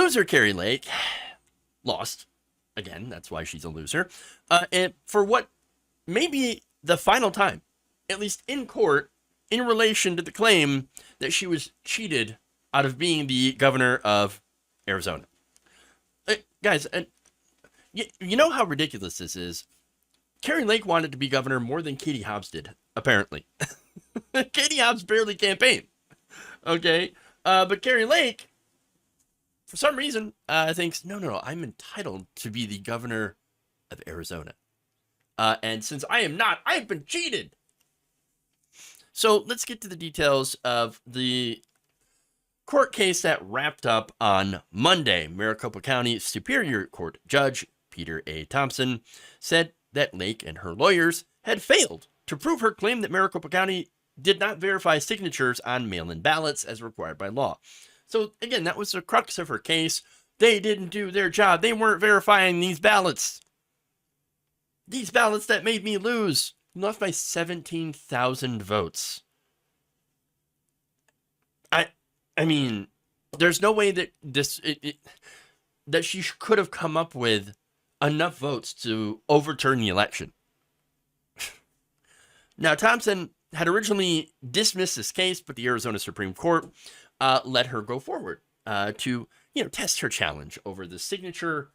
loser, Kari Lake, lost. Again, that's why she's a loser. And for what may be the final time, at least in court, in relation to the claim that she was cheated out of being the governor of Arizona. Guys, you know how ridiculous this is? Kari Lake wanted to be governor more than Katie Hobbs did, apparently. Katie Hobbs barely campaigned. Okay? But Kari Lake, for some reason, thinks, no, I'm entitled to be the governor of Arizona. And since I am not, I have been cheated. So let's get to the details of the court case that wrapped up on Monday. Maricopa County Superior Court Judge Peter A. Thompson said that Lake and her lawyers had failed to prove her claim that Maricopa County did not verify signatures on mail-in ballots as required by law. So again, that was the crux of her case. They didn't do their job. They weren't verifying these ballots. These ballots that made me lose. Lost by 17,000 votes. I mean, there's no way that that she could have come up with enough votes to overturn the election. Now, Thompson had originally dismissed this case, but the Arizona Supreme Court let her go forward to test her challenge over the signature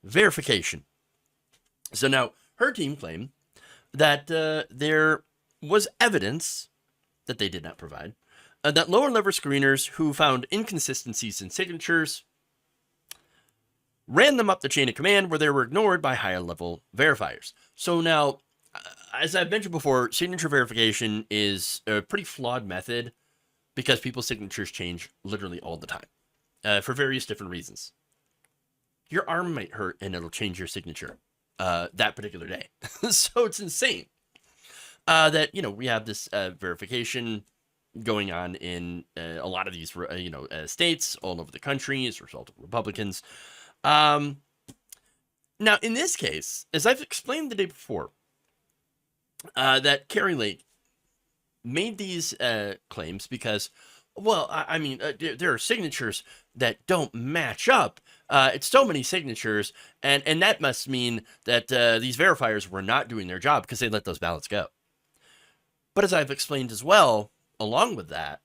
verification. So now her team claimed that there was evidence that they did not provide, that lower-level screeners who found inconsistencies in signatures ran them up the chain of command where they were ignored by higher-level verifiers. So now, as I've mentioned before, signature verification is a pretty flawed method because people's signatures change literally all the time for various different reasons. Your arm might hurt and it'll change your signature that particular day. So it's insane that, we have this verification going on in a lot of these, states all over the country as a result of Republicans. Now, in this case, as I've explained the day before, that Kari Lake made these claims because, there are signatures that don't match up. It's so many signatures, and that must mean that these verifiers were not doing their job because they let those ballots go. But as I've explained as well, along with that,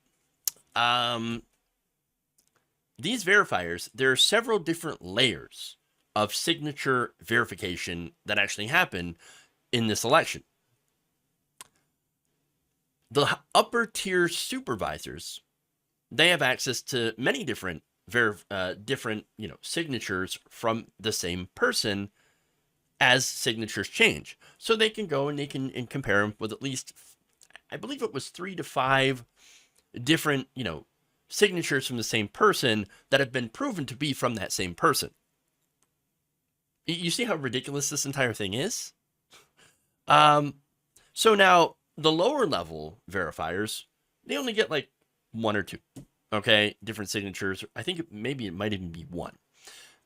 these verifiers, there are several different layers of signature verification that actually happen in this election. The upper tier supervisors, they have access to many different signatures from the same person as signatures change. So they can go and they can compare them with at least, I believe it was 3 to 5 different, signatures from the same person that have been proven to be from that same person. You see how ridiculous this entire thing is? So now the lower level verifiers, they only get like 1 or 2. Okay, different signatures. I think it might even be 1.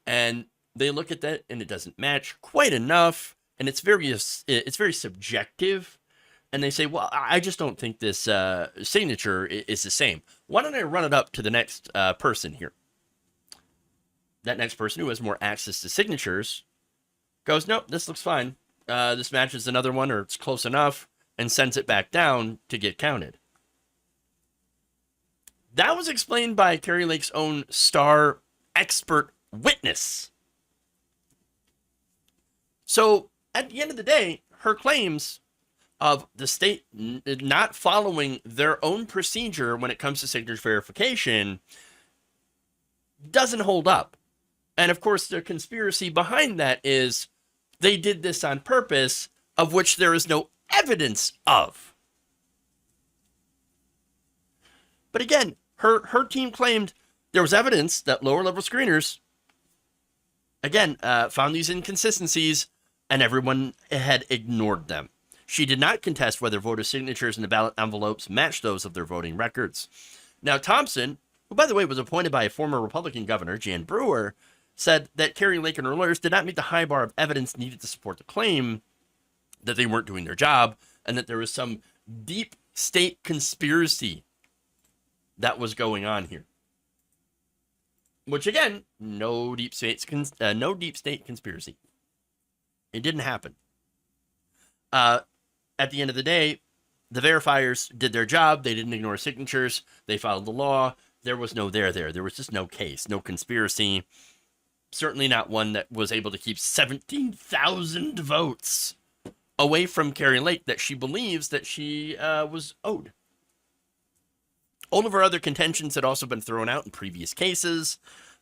And they look at that and it doesn't match quite enough. And it's very subjective. And they say, well, I just don't think this signature is the same. Why don't I run it up to the next person here? That next person who has more access to signatures goes, nope, this looks fine. This matches another one or it's close enough, and sends it back down to get counted. That was explained by Kari Lake's own star expert witness. So at the end of the day, her claims of the state not following their own procedure when it comes to signature verification doesn't hold up. And of course, the conspiracy behind that is they did this on purpose, of which there is no evidence of. But again, her team claimed there was evidence that lower level screeners, again, found these inconsistencies and everyone had ignored them. She did not contest whether voter signatures in the ballot envelopes matched those of their voting records. Now, Thompson, who, by the way, was appointed by a former Republican governor, Jan Brewer, said that Kari Lake and her lawyers did not meet the high bar of evidence needed to support the claim that they weren't doing their job and that there was some deep state conspiracy that was going on here. which again, no deep state conspiracy. It didn't happen. At the end of the day, the verifiers did their job. They didn't ignore signatures. They followed the law. There was no there. There was just no case, no conspiracy. Certainly not one that was able to keep 17,000 votes away from Kari Lake that she believes that she was owed. All of her other contentions had also been thrown out in previous cases.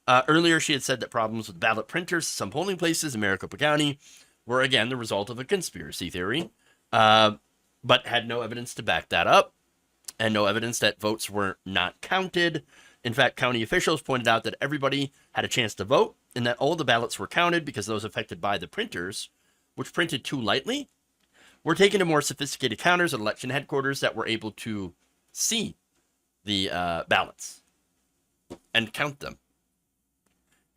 Earlier, she had said that problems with ballot printers, some polling places in Maricopa County, were again the result of a conspiracy theory, but had no evidence to back that up, and no evidence that votes were not counted. In fact, county officials pointed out that everybody had a chance to vote, and that all the ballots were counted because those affected by the printers, which printed too lightly, were taken to more sophisticated counters at election headquarters that were able to see the ballots and count them.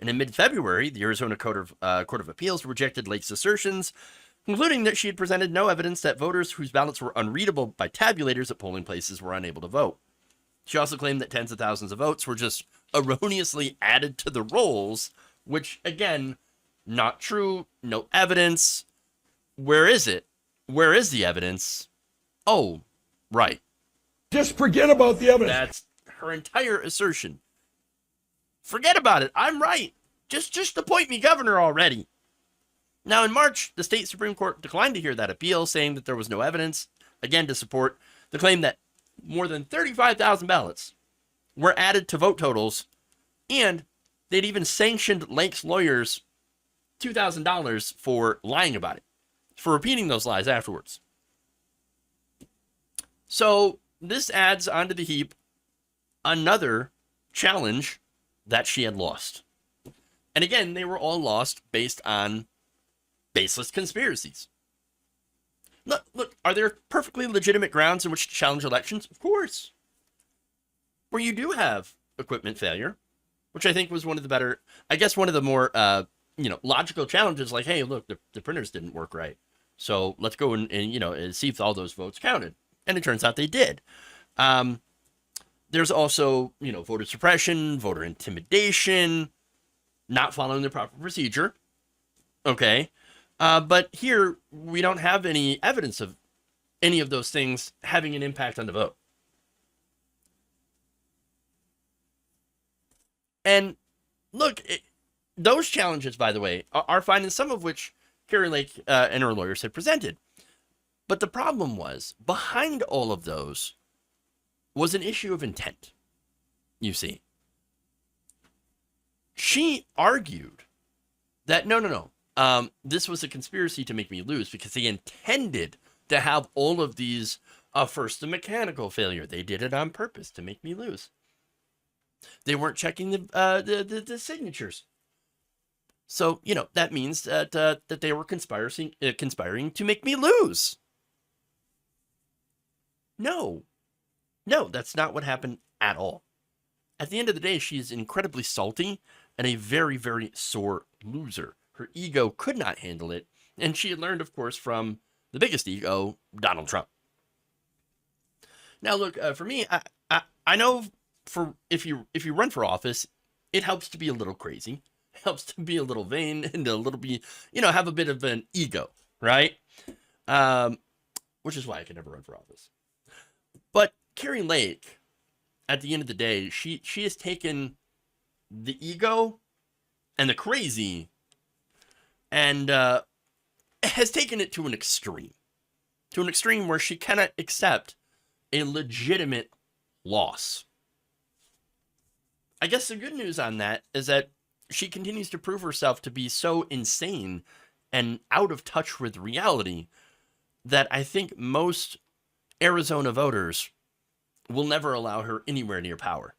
And in mid-February, the Arizona Court of Appeals rejected Lake's assertions, concluding that she had presented no evidence that voters whose ballots were unreadable by tabulators at polling places were unable to vote. She also claimed that tens of thousands of votes were just erroneously added to the rolls, which, again, not true, no evidence. Where is it? Where is the evidence? Oh, right. Just forget about the evidence. That's her entire assertion. Forget about it. I'm right. Just appoint me governor already. Now, in March, the state Supreme Court declined to hear that appeal, saying that there was no evidence, again, to support the claim that more than 35,000 ballots were added to vote totals, and they'd even sanctioned Lake's lawyers $2,000 for lying about it, for repeating those lies afterwards. So this adds onto the heap another challenge that she had lost. And again, they were all lost based on baseless conspiracies. Look, are there perfectly legitimate grounds in which to challenge elections? Of course. Where you do have equipment failure, which I think was one of the better, I guess one of the more, logical challenges, like, hey, look, the printers didn't work right. So let's go and see if all those votes counted. And it turns out they did. There's also, voter suppression, voter intimidation, not following the proper procedure. Okay. But here, we don't have any evidence of any of those things having an impact on the vote. And look, those challenges, by the way, are fine, and some of which Kari Lake and her lawyers had presented. But the problem was, behind all of those was an issue of intent, you see. She argued that, no, this was a conspiracy to make me lose because they intended to have all of these, first, the mechanical failure. They did it on purpose to make me lose. They weren't checking the signatures. So, that means that they were conspiring to make me lose. No, that's not what happened at all. At the end of the day, she is incredibly salty and a very, very sore loser. Her ego could not handle it, and she had learned, of course, from the biggest ego, Donald Trump. Now, look, for me, I know if you run for office, it helps to be a little crazy, it helps to be a little vain, and a little be, have a bit of an ego, right? Which is why I can never run for office. But Kari Lake, at the end of the day, she has taken the ego and the crazy and has taken it to an extreme where she cannot accept a legitimate loss. I guess the good news on that is that she continues to prove herself to be so insane and out of touch with reality that I think most Arizona voters will never allow her anywhere near power.